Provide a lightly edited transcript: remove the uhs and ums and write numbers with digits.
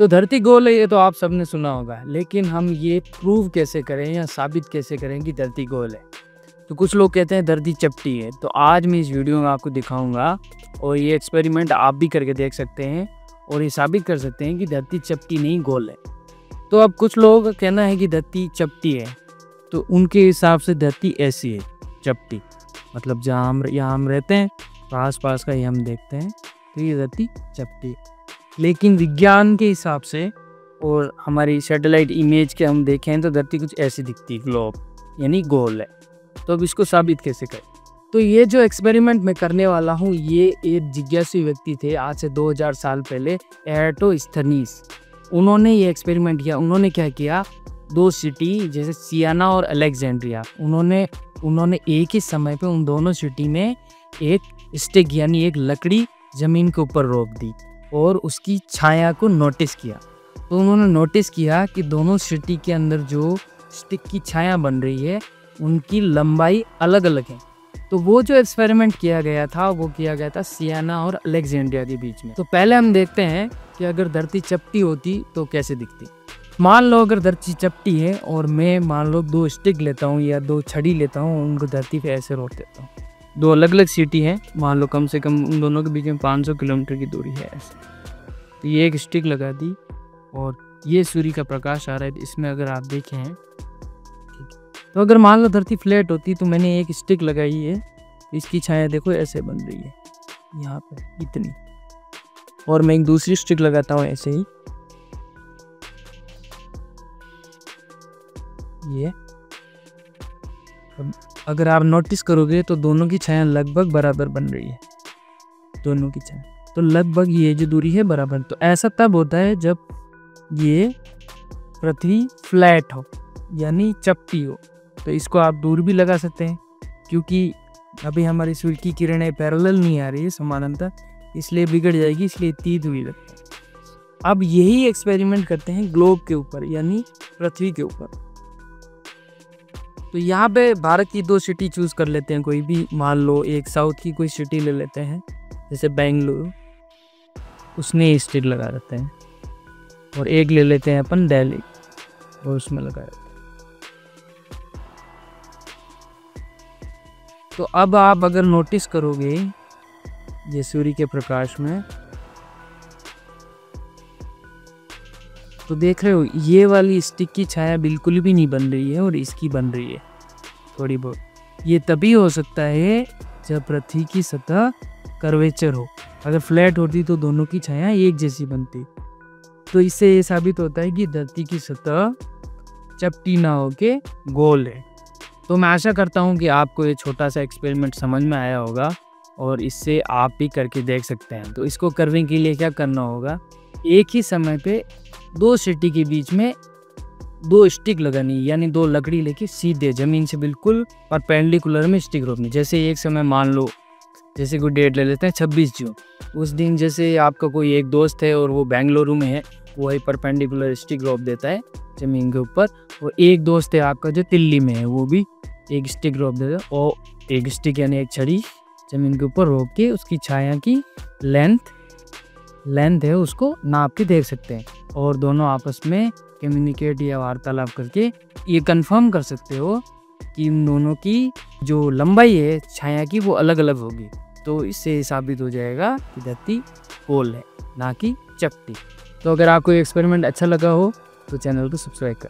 तो धरती गोल है ये तो आप सबने सुना होगा, लेकिन हम ये प्रूव कैसे करें या साबित कैसे करें कि धरती गोल है। तो कुछ लोग कहते हैं धरती चपटी है, तो आज मैं इस वीडियो में आपको दिखाऊंगा और ये एक्सपेरिमेंट आप भी करके देख सकते हैं और ये साबित कर सकते हैं कि धरती चपटी नहीं गोल है। तो अब कुछ लोग का कहना है कि धरती चपटी है, तो उनके हिसाब से धरती ऐसी है चपटी, मतलब जहाँ हम रहते हैं तो आस पास का ही हम देखते हैं, तो ये धरती चपटी है। लेकिन विज्ञान के हिसाब से और हमारी सैटेलाइट इमेज के हम देखें तो धरती कुछ ऐसी दिखती है, ग्लोब यानी गोल है। तो अब इसको साबित कैसे करें? तो ये जो एक्सपेरिमेंट मैं करने वाला हूँ ये एक जिज्ञासु व्यक्ति थे आज से 2000 साल पहले, एराटोस्थनीज। उन्होंने ये एक्सपेरिमेंट किया। उन्होंने क्या किया, दो सिटी जैसे सियाना और अलेक्जेंड्रिया, उन्होंने एक ही समय पे उन दोनों सिटी में एक स्टिक यानी एक लकड़ी ज़मीन के ऊपर रोक दी और उसकी छाया को नोटिस किया। तो उन्होंने नोटिस किया कि दोनों सिटी के अंदर जो स्टिक की छाया बन रही है उनकी लंबाई अलग अलग है। तो वो जो एक्सपेरिमेंट किया गया था वो किया गया था सियाना और अलेक्जेंड्रिया के बीच में। तो पहले हम देखते हैं कि अगर धरती चपटी होती तो कैसे दिखती। मान लो अगर धरती चपटी है और मैं मान लो दो स्टिक लेता हूँ या दो छड़ी लेता हूँ, उनको धरती पे ऐसे रोक देता हूँ। दो अलग अलग सिटी हैं, मान लो कम से कम उन दोनों के बीच में 500 किलोमीटर की दूरी है ऐसे। तो ये एक स्टिक लगा दी और ये सूर्य का प्रकाश आ रहा है, इसमें अगर आप देखें तो अगर मान लो धरती फ्लैट होती तो मैंने एक स्टिक लगाई है, इसकी छाया देखो ऐसे बन रही है यहाँ पे इतनी, और मैं एक दूसरी स्टिक लगाता हूँ ऐसे ही, ये अगर आप नोटिस करोगे तो दोनों की छाया लगभग बराबर बन रही है, दोनों की छाया तो लगभग ये जो दूरी है बराबर। तो ऐसा तब होता है जब ये पृथ्वी फ्लैट हो यानी चपटी हो। तो इसको आप दूर भी लगा सकते हैं क्योंकि अभी हमारी सूर्य की किरणें पैरेलल नहीं आ रही है समानांतर, इसलिए बिगड़ जाएगी, इसलिए इतनी दूरी लगती है। अब यही एक्सपेरिमेंट करते हैं ग्लोब के ऊपर यानी पृथ्वी के ऊपर। तो यहाँ पे भारत की दो सिटी चूज कर लेते हैं, कोई भी मान लो एक साउथ की कोई सिटी ले लेते हैं जैसे बेंगलुरु, उसने स्टिक लगा देते हैं, और एक ले लेते हैं अपन दिल्ली और उसमें लगा देते हैं। तो अब आप अगर नोटिस करोगे ये सूर्य के प्रकाश में तो देख रहे हो ये वाली स्टिक की छाया बिल्कुल भी नहीं बन रही है और इसकी बन रही है थोड़ी बहुत। ये तभी हो सकता है जब पृथ्वी की सतह कर्वेचर हो। अगर फ्लैट होती तो दोनों की छाया एक जैसी बनती। तो इससे ये साबित होता है कि धरती की सतह चपटी ना होके गोल है। तो मैं आशा करता हूँ कि आपको ये छोटा सा एक्सपेरिमेंट समझ में आया होगा और इससे आप भी करके देख सकते हैं। तो इसको करने के लिए क्या करना होगा, एक ही समय पे दो सिटी के बीच में दो स्टिक लगानी यानी दो लकड़ी लेके सीधे ज़मीन से बिल्कुल परपेंडिकुलर में स्टिक रोकनी। जैसे एक समय मान लो जैसे कोई डेट ले लेते हैं 26 जून, उस दिन जैसे आपका कोई एक दोस्त है और वो बेंगलुरु में है, वही परपेंडिकुलर स्टिक रोक देता है ज़मीन के ऊपर, और एक दोस्त है आपका जो दिल्ली में है वो भी एक स्टिक रोक देता है, और एक स्टिक यानी एक छड़ी ज़मीन के ऊपर रोक के उसकी छाया की लेंथ है उसको नाप के देख सकते हैं, और दोनों आपस में कम्युनिकेट या वार्तालाप करके ये कंफर्म कर सकते हो कि इन दोनों की जो लंबाई है छाया की वो अलग अलग होगी। तो इससे साबित हो जाएगा कि धरती गोल है ना कि चपटी। तो अगर आपको ये एक्सपेरिमेंट अच्छा लगा हो तो चैनल को सब्सक्राइब करें।